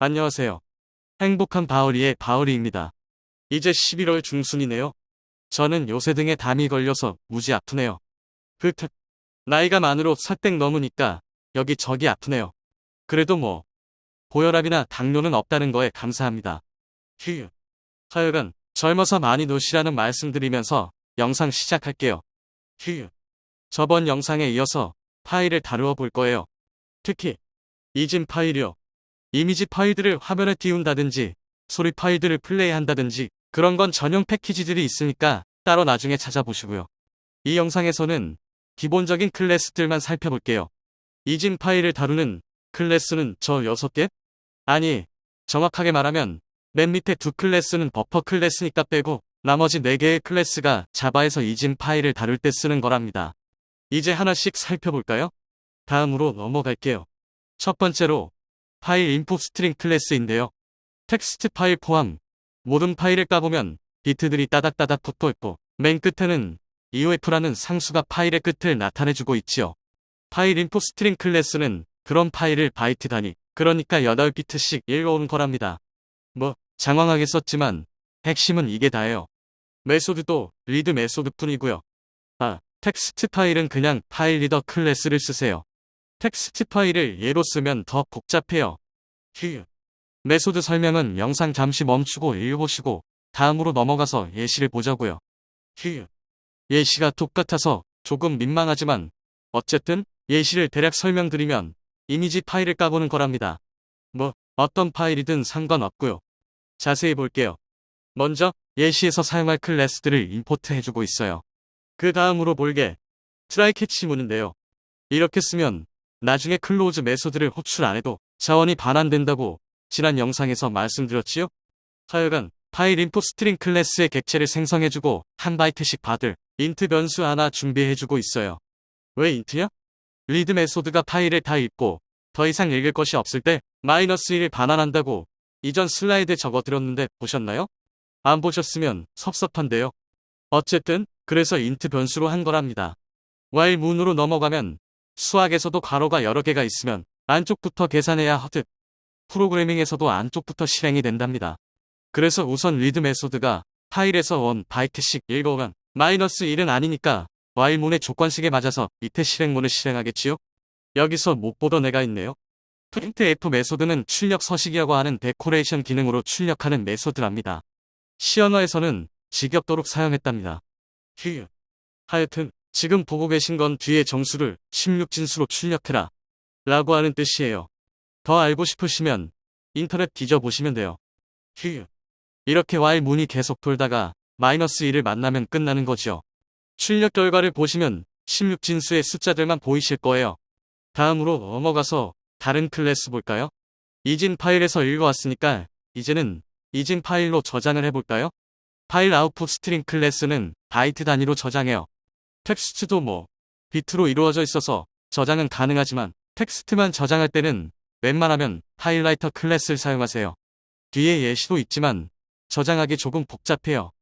안녕하세요. 행복한 바울이의 바울이입니다. 이제 11월 중순이네요. 저는 요새 등에 담이 걸려서 무지 아프네요. 나이가 만으로 살댁 넘으니까 여기저기 아프네요. 그래도 뭐 고혈압이나 당뇨는 없다는 거에 감사합니다. 휴. 하여간 젊어서 많이 노시라는 말씀드리면서 영상 시작할게요. 휴. 저번 영상에 이어서 파일을 다루어 볼 거예요. 특히 이진 파일이요. 이미지 파일들을 화면에 띄운다든지 소리 파일들을 플레이한다든지 그런 건 전용 패키지들이 있으니까 따로 나중에 찾아보시고요. 이 영상에서는 기본적인 클래스들만 살펴볼게요. 이진 파일을 다루는 클래스는 저 6개? 아니, 정확하게 말하면 맨 밑에 2클래스는 버퍼 클래스니까 빼고 나머지 4개의 클래스가 자바에서 이진 파일을 다룰 때 쓰는 거랍니다. 이제 하나씩 살펴볼까요? 다음으로 넘어갈게요. 첫 번째로 파일 인풋 스트링 클래스인데요. 텍스트 파일 포함 모든 파일을 까보면 비트들이 따닥따닥 붙어있고 맨 끝에는 EOF라는 상수가 파일의 끝을 나타내주고 있지요. 파일 인풋 스트링 클래스는 그런 파일을 바이트 단위, 그러니까 8비트씩 읽어오는 거랍니다. 장황하게 썼지만 핵심은 이게 다예요. 메소드도 리드 메소드뿐이고요. 텍스트 파일은 그냥 파일 리더 클래스를 쓰세요. 텍스트 파일을 예로 쓰면 더 복잡해요. 메소드 설명은 영상 잠시 멈추고 읽어보시고 다음으로 넘어가서 예시를 보자고요. 예시가 똑같아서 조금 민망하지만 어쨌든 예시를 대략 설명드리면 이미지 파일을 까보는 거랍니다. 어떤 파일이든 상관없고요. 자세히 볼게요. 먼저 예시에서 사용할 클래스들을 임포트 해주고 있어요. 그 다음으로 볼 게 트라이 캐치 문인데요. 이렇게 쓰면 나중에 클로즈 메소드를 호출 안 해도 자원이 반환된다고 지난 영상에서 말씀드렸지요? 하여간 파일 인풋 스트링 클래스의 객체를 생성해주고 한 바이트씩 받을 인트 변수 하나 준비해주고 있어요. 왜 인트야? 리드 메소드가 파일을 다 읽고 더 이상 읽을 것이 없을 때 -1을 반환한다고 이전 슬라이드에 적어드렸는데 보셨나요? 안 보셨으면 섭섭한데요. 어쨌든 그래서 인트 변수로 한 거랍니다. while 문으로 넘어가면 수학에서도 괄호가 여러 개가 있으면 안쪽부터 계산해야 하듯 프로그래밍에서도 안쪽부터 실행이 된답니다. 그래서 우선 리드 메소드가 파일에서 1바이트씩 읽어오면 -1은 아니니까 while 문의 조건식에 맞아서 밑에 실행문을 실행하겠지요? 여기서 못 보던 애가 있네요. printf 메소드는 출력 서식이라고 하는 데코레이션 기능으로 출력하는 메소드랍니다. C 언어에서는 직역도록 사용했답니다. 하여튼 지금 보고 계신 건 뒤에 정수를 16진수로 출력해라 라고 하는 뜻이에요. 더 알고 싶으시면 인터넷 뒤져보시면 돼요. 이렇게 while 문이 계속 돌다가 -1을 만나면 끝나는 거죠. 출력 결과를 보시면 16진수의 숫자들만 보이실 거예요. 다음으로 넘어가서 다른 클래스 볼까요? 이진 파일에서 읽어왔으니까 이제는 이진 파일로 저장을 해볼까요? 파일 아웃풋 스트링 클래스는 바이트 단위로 저장해요. 텍스트도 비트로 이루어져 있어서 저장은 가능하지만 텍스트만 저장할 때는 웬만하면 파일라이터 클래스를 사용하세요. 뒤에 예시도 있지만 저장하기 조금 복잡해요.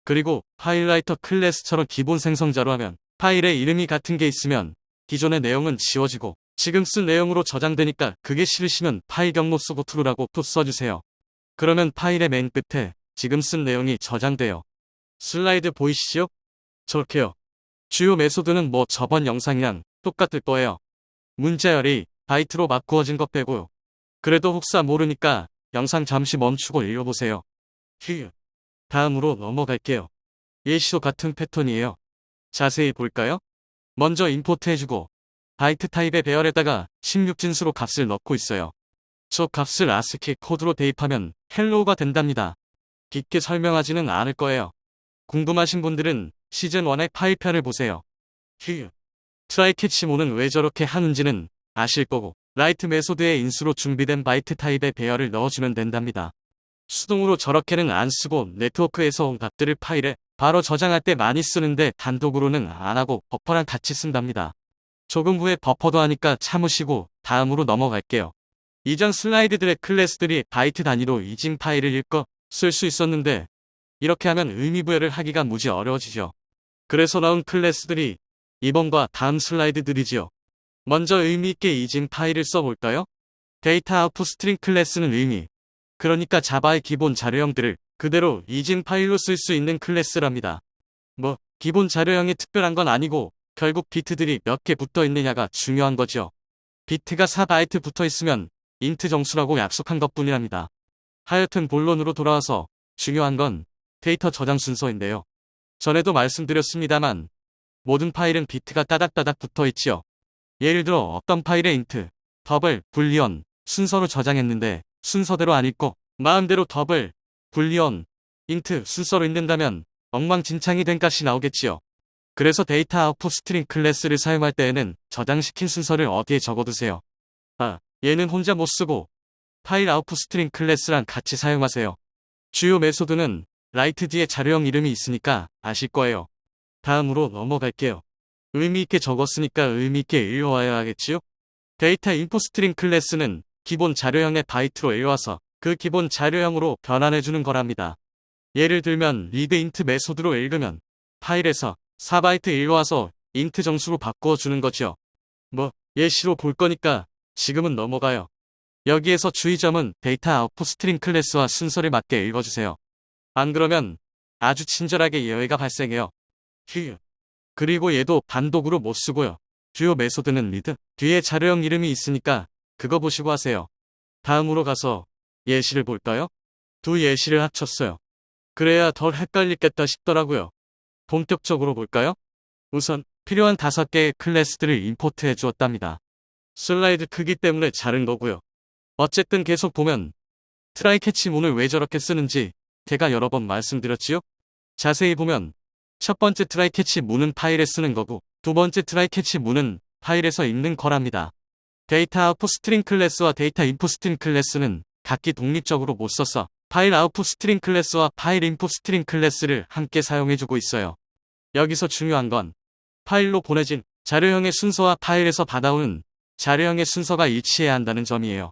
그리고 파일라이터 클래스처럼 기본 생성자로 하면 파일에 이름이 같은 게 있으면 기존의 내용은 지워지고 지금 쓴 내용으로 저장되니까 그게 싫으시면 파일 경로 쓰고 트루라고 또 써주세요. 그러면 파일의 맨 끝에 지금 쓴 내용이 저장돼요. 슬라이드 보이시죠? 저렇게요. 주요 메소드는 저번 영상이랑 똑같을 거예요. 문자열이 바이트로 바꾸어진 것 빼고요. 그래도 혹사 모르니까 영상 잠시 멈추고 읽어보세요. 다음으로 넘어갈게요. 예시도 같은 패턴이에요. 자세히 볼까요? 먼저 임포트 해주고 바이트 타입의 배열에다가 16진수로 값을 넣고 있어요. 저 값을 ASCII 코드로 대입하면 헬로우가 된답니다. 깊게 설명하지는 않을 거예요. 궁금하신 분들은 시즌1의 파일편을 보세요. 트라이 캐치 문은 왜 저렇게 하는지는 아실 거고 라이트 메소드의 인수로 준비된 바이트 타입의 배열을 넣어주면 된답니다. 수동으로 저렇게는 안 쓰고 네트워크에서 온 값들을 파일에 바로 저장할 때 많이 쓰는데 단독으로는 안 하고 버퍼랑 같이 쓴답니다. 조금 후에 버퍼도 하니까 참으시고 다음으로 넘어갈게요. 이전 슬라이드들의 클래스들이 바이트 단위로 이진 파일을 읽고 쓸 수 있었는데 이렇게 하면 의미부여를 하기가 무지 어려워지죠. 그래서 나온 클래스들이 이번과 다음 슬라이드들이지요. 먼저 의미있게 이진 파일을 써볼까요? 데이터 아웃풋 스트링 클래스는 의미, 그러니까 자바의 기본 자료형들을 그대로 이진 파일로 쓸 수 있는 클래스랍니다. 뭐 기본 자료형이 특별한 건 아니고 결국 비트들이 몇 개 붙어 있느냐가 중요한 거죠. 비트가 4바이트 붙어 있으면 인트 정수라고 약속한 것뿐이랍니다. 하여튼 본론으로 돌아와서 중요한 건 데이터 저장 순서인데요. 전에도 말씀드렸습니다만 모든 파일은 비트가 따닥따닥 붙어 있지요. 예를 들어 어떤 파일에 인트, 더블, 불리언 순서로 저장했는데 순서대로 안 읽고 마음대로 더블, 불리언, 인트 순서로 읽는다면 엉망진창이 된 값이 나오겠지요. 그래서 데이터 아웃풋 스트링 클래스를 사용할 때에는 저장시킨 순서를 어디에 적어두세요. 얘는 혼자 못 쓰고 파일 아웃풋 스트링 클래스랑 같이 사용하세요. 주요 메소드는 라이트 뒤에 자료형 이름이 있으니까 아실 거예요. 다음으로 넘어갈게요. 의미있게 적었으니까 의미있게 읽어와야 하겠지요? 데이터 인풋 스트링 클래스는 기본 자료형의 바이트로 읽어와서 그 기본 자료형으로 변환해주는 거랍니다. 예를 들면 리드 인트 메소드로 읽으면 파일에서 4바이트 읽어와서 인트 정수로 바꾸어 주는 거죠. 뭐 예시로 볼 거니까 지금은 넘어가요. 여기에서 주의점은 데이터 아웃풋 스트링 클래스와 순서를 맞게 읽어주세요. 안 그러면 아주 친절하게 예외가 발생해요. 그리고 얘도 단독으로 못 쓰고요. 주요 메소드는 리드 뒤에 자료형 이름이 있으니까 그거 보시고 하세요. 다음으로 가서 예시를 볼까요? 두 예시를 합쳤어요. 그래야 덜 헷갈리겠다 싶더라고요. 본격적으로 볼까요? 우선 필요한 5개의 클래스들을 임포트해 주었답니다. 슬라이드 크기 때문에 자른 거고요. 어쨌든 계속 보면 트라이 캐치 문을 왜 저렇게 쓰는지 제가 여러 번 말씀드렸지요? 자세히 보면 첫 번째 트라이 캐치 문은 파일에 쓰는 거고 두 번째 트라이 캐치 문은 파일에서 읽는 거랍니다. 데이터 아웃풋 스트링 클래스와 데이터 인풋 스트링 클래스는 각기 독립적으로 못 써서 파일 아웃풋 스트링 클래스와 파일 인풋 스트링 클래스를 함께 사용해주고 있어요. 여기서 중요한 건 파일로 보내진 자료형의 순서와 파일에서 받아오는 자료형의 순서가 일치해야 한다는 점이에요.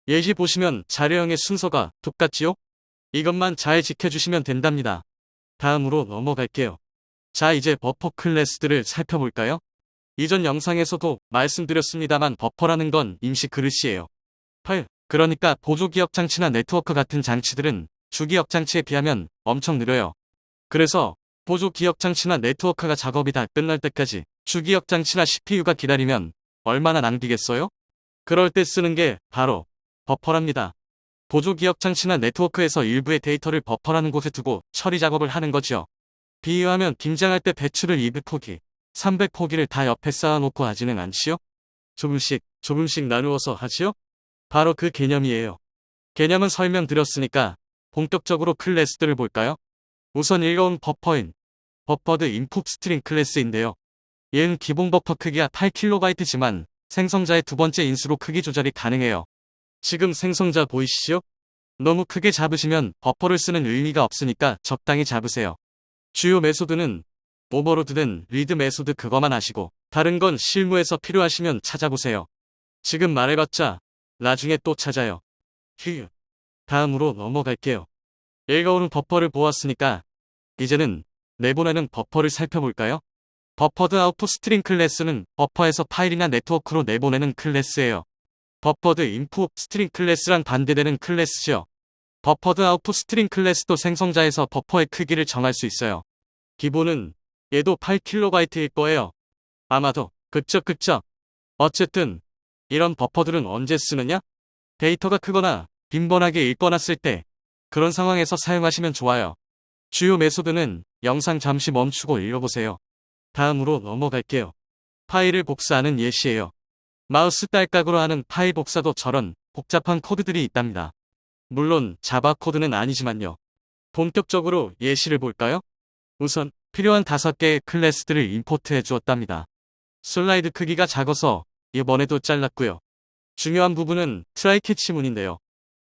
예시 보시면 자료형의 순서가 똑같지요? 이것만 잘 지켜주시면 된답니다. 다음으로 넘어갈게요. 자, 이제 버퍼 클래스들을 살펴볼까요? 이전 영상에서도 말씀드렸습니다만 버퍼라는 건 임시 그릇이에요. 그러니까 보조기억 장치나 네트워크 같은 장치들은 주기억 장치에 비하면 엄청 느려요. 그래서 보조기억 장치나 네트워크가 작업이 다 끝날 때까지 주기억 장치나 CPU가 기다리면 얼마나 낭비겠어요? 그럴 때 쓰는 게 바로 버퍼랍니다. 보조기억 장치나 네트워크에서 일부의 데이터를 버퍼라는 곳에 두고 처리 작업을 하는 거죠. 비유하면 김장할 때 배추를 200포기, 300포기를 다 옆에 쌓아놓고 하지는 않지요? 조금씩 나누어서 하지요? 바로 그 개념이에요. 개념은 설명드렸으니까 본격적으로 클래스들을 볼까요? 우선 읽어온 버퍼인 버퍼드 인풋 스트링 클래스인데요. 얘는 기본 버퍼 크기가 8KB지만 생성자의 두 번째 인수로 크기 조절이 가능해요. 지금 생성자 보이시죠? 너무 크게 잡으시면 버퍼를 쓰는 의미가 없으니까 적당히 잡으세요. 주요 메소드는 오버로드든 리드 메소드 그거만 하시고 다른 건 실무에서 필요하시면 찾아보세요. 지금 말해봤자 나중에 또 찾아요. 다음으로 넘어갈게요. 읽어오는 버퍼를 보았으니까 이제는 내보내는 버퍼를 살펴볼까요? 버퍼드 아웃풋 스트링 클래스는 버퍼에서 파일이나 네트워크로 내보내는 클래스예요. 버퍼드 인풋 스트링 클래스랑 반대되는 클래스죠. 버퍼드 아웃풋 스트링 클래스도 생성자에서 버퍼의 크기를 정할 수 있어요. 기본은 얘도 8KB일 거예요. 아마도 그쵸. 어쨌든 이런 버퍼들은 언제 쓰느냐? 데이터가 크거나 빈번하게 읽거나 쓸 때 그런 상황에서 사용하시면 좋아요. 주요 메소드는 영상 잠시 멈추고 읽어보세요. 다음으로 넘어갈게요. 파일을 복사하는 예시예요. 마우스 딸깍으로 하는 파일 복사도 저런 복잡한 코드들이 있답니다. 물론 자바 코드는 아니지만요. 본격적으로 예시를 볼까요? 우선 필요한 5개의 클래스들을 임포트해 주었답니다. 슬라이드 크기가 작아서 이번에도 잘랐고요. 중요한 부분은 트라이 캐치 문인데요.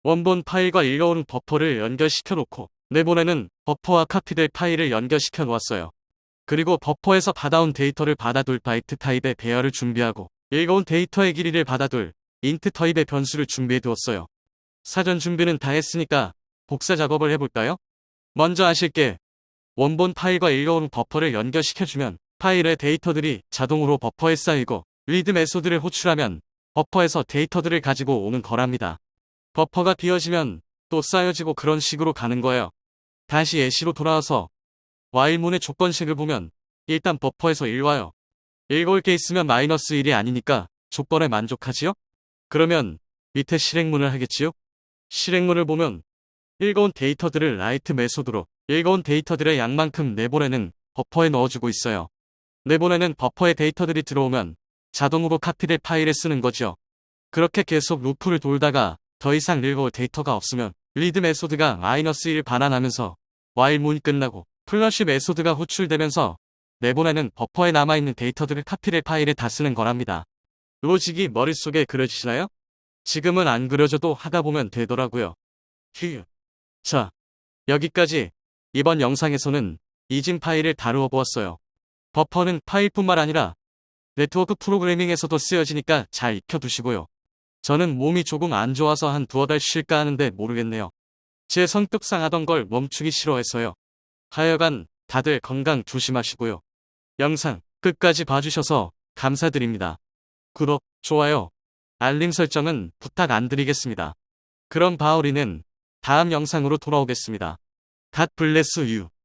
원본 파일과 읽어오는 버퍼를 연결시켜 놓고 내보내는 버퍼와 카피될 파일을 연결시켜 놓았어요. 그리고 버퍼에서 받아온 데이터를 받아둘 바이트 타입의 배열을 준비하고 읽어온 데이터의 길이를 받아둘 인트 타입의 변수를 준비해 두었어요. 사전 준비는 다 했으니까 복사 작업을 해볼까요? 먼저 아실 게 원본 파일과 읽어오는 버퍼를 연결시켜주면 파일의 데이터들이 자동으로 버퍼에 쌓이고 리드 메소드를 호출하면 버퍼에서 데이터들을 가지고 오는 거랍니다. 버퍼가 비어지면 또 쌓여지고 그런 식으로 가는 거예요. 다시 예시로 돌아와서 while문의 조건식을 보면 일단 버퍼에서 1 와요. 읽을 게 있으면 -1이 아니니까 조건에 만족하지요? 그러면 밑에 실행문을 하겠지요? 실행문을 보면 읽어온 데이터들을 라이트 메소드로 읽어온 데이터들의 양만큼 내보내는 버퍼에 넣어주고 있어요. 내보내는 버퍼에 데이터들이 들어오면 자동으로 카피될 파일에 쓰는 거죠. 그렇게 계속 루프를 돌다가 더 이상 읽어올 데이터가 없으면 리드 메소드가 -1 반환하면서 while문이 끝나고 플러시 메소드가 호출되면서 내보내는 버퍼에 남아있는 데이터들을 카피될 파일에 다 쓰는 거랍니다. 로직이 머릿속에 그려지시나요? 지금은 안 그려져도 하다 보면 되더라고요. 휴. 자, 여기까지 이번 영상에서는 이진 파일을 다루어 보았어요. 버퍼는 파일뿐만 아니라 네트워크 프로그래밍에서도 쓰여지니까 잘 익혀두시고요. 저는 몸이 조금 안 좋아서 한 두어 달 쉴까 하는데 모르겠네요. 제 성격상 하던 걸 멈추기 싫어해서요. 하여간 다들 건강 조심하시고요. 영상 끝까지 봐주셔서 감사드립니다. 구독, 좋아요, 알림 설정은 부탁 안 드리겠습니다. 그럼 바울이는 다음 영상으로 돌아오겠습니다. God bless you.